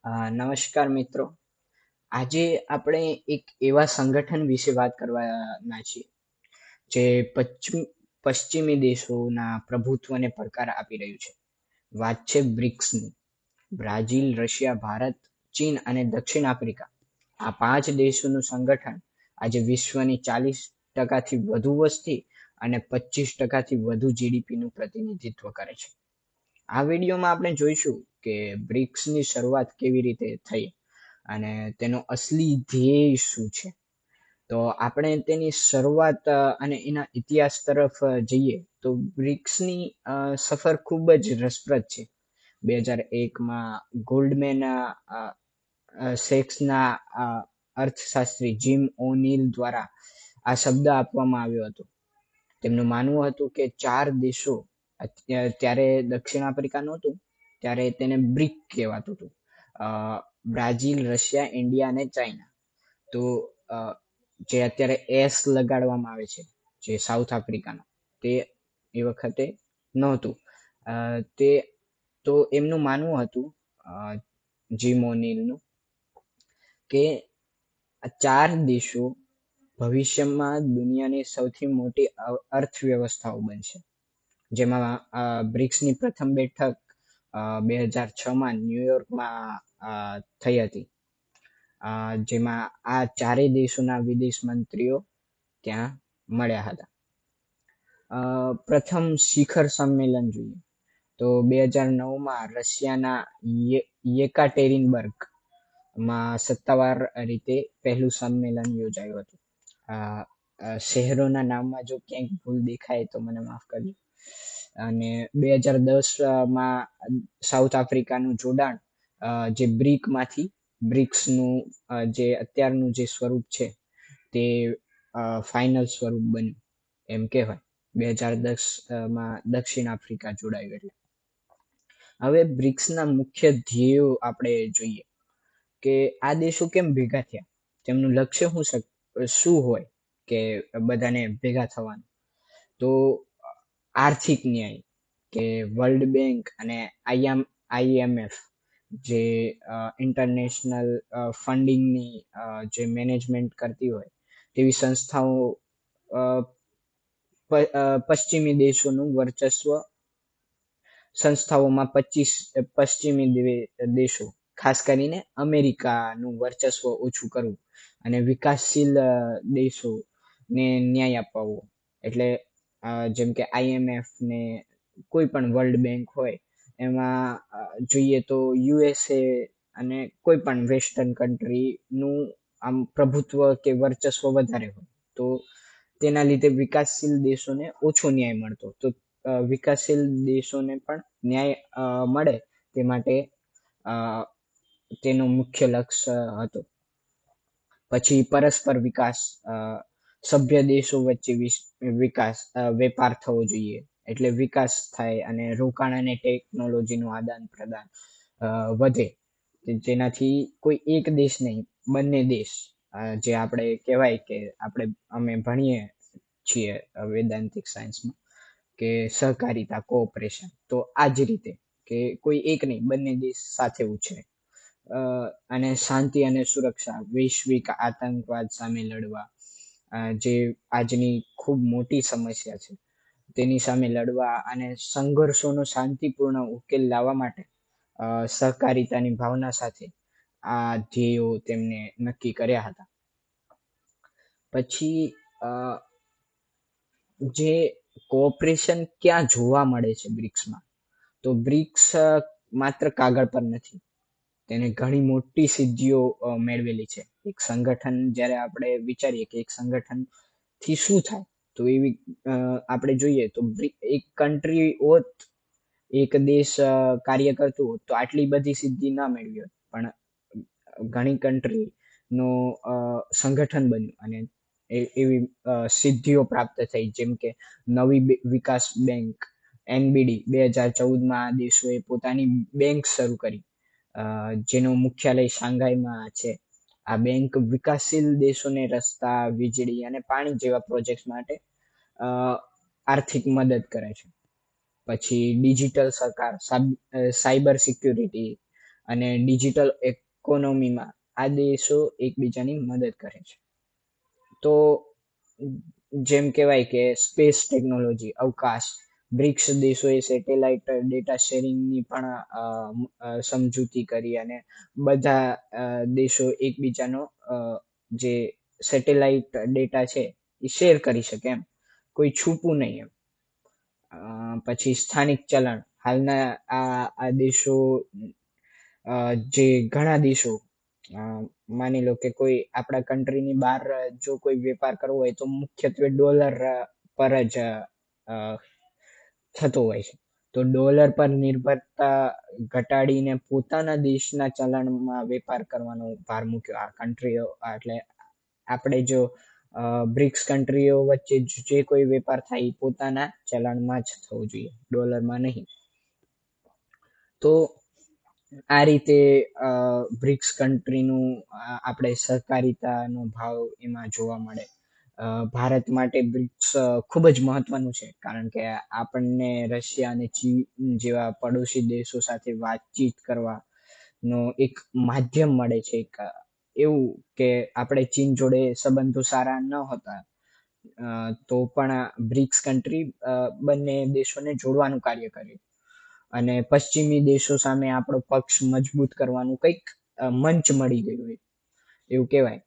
નમસ્કાર મિત્રો. આજે આપણે એક એવા સંગઠન વિશે વાત કરવાના છીએ જે પશ્ચિમી દેશોના પ્રભુત્વને પડકાર આપી રહ્યું છે. વાત છે બ્રિક્સની. બ્રાઝીલ, રશિયા, ભારત, ચીન અને દક્ષિણ આફ્રિકા, આ 5 દેશોનું સંગઠન આજે વિશ્વની 40%થી વધુ વસ્તી અને 25%થી વધુ જીડીપીનું પ્રતિનિધિત્વ કરે છે. આ વિડીયોમાં આપણે જોઈશું કે બ્રિક્સની શરૂઆત કેવી રીતે થઈ અને તેનો અસલી ધ્યેય શું છે. તો આપણે તેની શરૂઆત અને એના ઇતિહાસ તરફ જઈએ તો બ્રિક્સની સફર ખૂબ જ રસપ્રદ છે. 2001માં ગોલ્ડમેન સેક્સના અર્થશાસ્ત્રી જીમ ઓનીલ દ્વારા આ શબ્દ આપવામાં આવ્યો હતો. તેમનું માનવું હતું કે 4 દેશો, ત્યારે દક્ષિણ આફ્રિકા નહોતું, ત્યારે તેને બ્રિક કહેવાતું હતું. બ્રાઝીલ, રશિયા, ઇન્ડિયા અને ચાઇના. તો જે અત્યારે એસ લગાડવામાં આવે છે, જે સાઉથ આફ્રિકાનો, તે એ વખતે નહોતું. તે તો એમનું માનવું હતું, જીમ ઓનીલનું, કે આ 4 દેશો ભવિષ્યમાં દુનિયાની સૌથી મોટી અર્થવ્યવસ્થાઓ બનશે. જેમાં બ્રિક્સની પ્રથમ બેઠક 2006માં ન્યુયોર્કમાં થઈ હતી. જેમાં આ 4 દેશોના વિદેશ મંત્રીઓ ત્યાં મળ્યા હતા. પ્રથમ શિખર સંમેલન જોઈએ તો 2009માં રશિયાના યેકાટેરિનબર્ગમાં સત્તાવાર રીતે પહેલું સંમેલન યોજાયું હતું. શહેરોના નામમાં જો ક્યાંક ભૂલ દેખાય તો મને માફ કરજો. અને 2010માં સાઉથ આફ્રિકાનું જોડાણ જે બ્રિકમાંથી બ્રિક્સનું જે અત્યારનું જે સ્વરૂપ છે તે ફાઇનલ સ્વરૂપ બન્યું એમ કહેવાય. 2010માં દક્ષિણ આફ્રિકા જોડાયું એટલે. હવે બ્રિક્સના મુખ્ય ધ્યેયો આપણે જોઈએ કે આ દેશો કેમ ભેગા થયા, તેમનું લક્ષ્ય શું હોય કે બધાને ભેગા થવાનું. તો આર્થિક ન્યાય, કે વર્લ્ડ બેંક અને આઈએમએફ જે ઇન્ટરનેશનલ ફંડિંગની જે મેનેજમેન્ટ કરતી હોય તેવી સંસ્થાઓ પશ્ચિમી દેશોનું વર્ચસ્વ, સંસ્થાઓમાં પશ્ચિમી દેશો, ખાસ કરીને અમેરિકાનું વર્ચસ્વ ઓછું કરવું અને વિકાસશીલ દેશોને ન્યાય અપાવવો. એટલે જેમ કે આઈએમએફ ને કોઈ પણ વર્લ્ડ બેંક હોય એમાં જોઈએ તો યુએસએ અને કોઈ પણ વેસ્ટર્ન કન્ટ્રીનું આમ પ્રભુત્વ કે વર્ચસ્વ વધારે હોય, તો તેના લીધે વિકાસશીલ દેશોને ઓછો ન્યાય મળતો. તો વિકાસશીલ દેશોને પણ ન્યાય મળે તે માટે તેનો મુખ્ય લક્ષ્ય હતો. પછી પરસ્પર વિકાસ, સભ્ય દેશો વચ્ચે વેપાર થવો જોઈએ, એટલે વિકાસ થાય અને રોકાણ અને ટેકનોલોજીનું આદાન પ્રદાન વધે, જેનાથી કોઈ એક દેશ નહીં, બંને દેશ, જે આપણે કહેવાય કે અમે ભણીએ છીએ વેદાંતિક સાયન્સમાં કે સહકારિતા, કોઓપરેશન, તો આ જ રીતે કે કોઈ એક નહીં, બંને દેશ સાથે ઉછરે. અને શાંતિ અને સુરક્ષા, વૈશ્વિક આતંકવાદ સામે લડવા, જે આજની ખૂબ મોટી સમસ્યા છે, તેની સામે લડવા અને સંઘર્ષોનો શાંતિપૂર્ણ ઉકેલ લાવવા માટે સહકારિતાની ભાવના સાથે આ ધ્યેયો તેમને નક્કી કર્યા હતા. પછી જે કોઓપરેશન ક્યાં જોવા મળે છે બ્રિક્સમાં, તો બ્રિક્સ માત્ર કાગળ પર નથી, તેને ઘણી મોટી સિદ્ધિઓ મેળવેલી છે. એક સંગઠન, જ્યારે આપણે વિચારીએ કે એક સંગઠનથી શું થાય, તો એવી આપણે જોઈએ તો એક કન્ટ્રી હોત, એક દેશ કાર્ય કરતું હોત તો આટલી બધી સિદ્ધિ ના મેળવી હોત. પણ ઘણી કન્ટ્રીનો સંગઠન બન્યું અને એવી સિદ્ધિઓ પ્રાપ્ત થઈ. જેમ કે નવી વિકાસ બેંક એનબીડી 2014માં દેશોએ પોતાની બેંક શરૂ કરી, જેનું મુખ્યાલય શાંઘાઈમાં છે. આ બેંક વિકાસશીલ દેશોને રસ્તા, વીજળી અને પાણી જેવા પ્રોજેક્ટ માટે આર્થિક મદદ કરે છે. પછી ડિજિટલ સરકાર, સાયબર સિક્યુરિટી અને ડિજિટલ ઇકોનોમીમાં આ દેશો એકબીજાની મદદ કરે છે. તો જેમ કહેવાય કે સ્પેસ ટેકનોલોજી, અવકાશ, બ્રિક્સ દેશોએ સેટેલાઇટ ડેટા શેરિંગની પણ સમજૂતી કરી અને બધા દેશો એકબીજાનો જે સેટેલાઇટ ડેટા છે એ શેર કરી શકે એમ, કોઈ છૂપું નહીં એમ. પછી સ્થાનિક ચલણ, હાલના આ દેશો જે ઘણા દેશો માની લો કે કોઈ આપણા કન્ટ્રીની બહાર જો કોઈ વેપાર કરવો હોય તો મુખ્યત્વે ડોલર પર જ થતો હોય છે. તો ડોલર પર નિર્ભરતા ઘટાડીને પોતાના દેશના ચલણમાં વેપાર કરવાનો ભાર મૂક્યો આ કન્ટ્રીઓ. એટલે આપણે જો બ્રિક્સ કન્ટ્રીઓ વચ્ચે જે કોઈ વેપાર થાય પોતાના ચલણમાં જ થવો જોઈએ, ડોલરમાં નહીં. તો આ રીતે બ્રિક્સ કન્ટ્રીનું આપણે સહકારિતાનો ભાવ એમાં જોવા મળે. ભારત માટે બ્રિક્સ ખૂબ જ મહત્વનું છે, કારણ કે આપણને રશિયા અને ચીન જેવા પડોશી દેશો સાથે વાતચીત કરવાનો એક માધ્યમ મળે છે. એક એવું કે આપણે ચીન જોડે સંબંધો સારા ન હતા તો પણ બ્રિક્સ કન્ટ્રી બંને દેશોને જોડવાનું કાર્ય કર્યું અને પશ્ચિમી દેશો સામે આપણો પક્ષ મજબૂત કરવાનું કંઈક મંચ મળી ગયું એવું કહેવાય.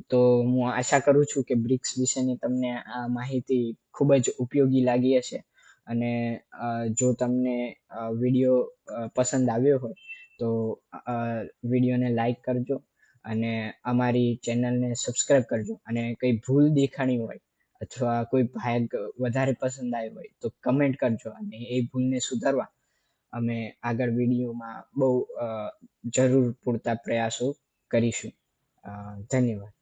તો હું આશા કરું છું કે બ્રિક્સ વિશેની તમને આ માહિતી ખૂબ જ ઉપયોગી લાગી હશે. અને જો તમને વિડીયો પસંદ આવ્યો હોય તો વિડીયોને લાઈક કરજો અને અમારી ચેનલને સબસ્ક્રાઈબ કરજો. અને કંઈ ભૂલ દેખાણી હોય અથવા કોઈ ભાગ વધારે પસંદ આવ્યો હોય તો કમેન્ટ કરજો, અને એ ભૂલને સુધારવા અમે આગળ વિડીયોમાં બહુ જરૂર પૂરતા પ્રયાસો કરીશું. ધન્યવાદ.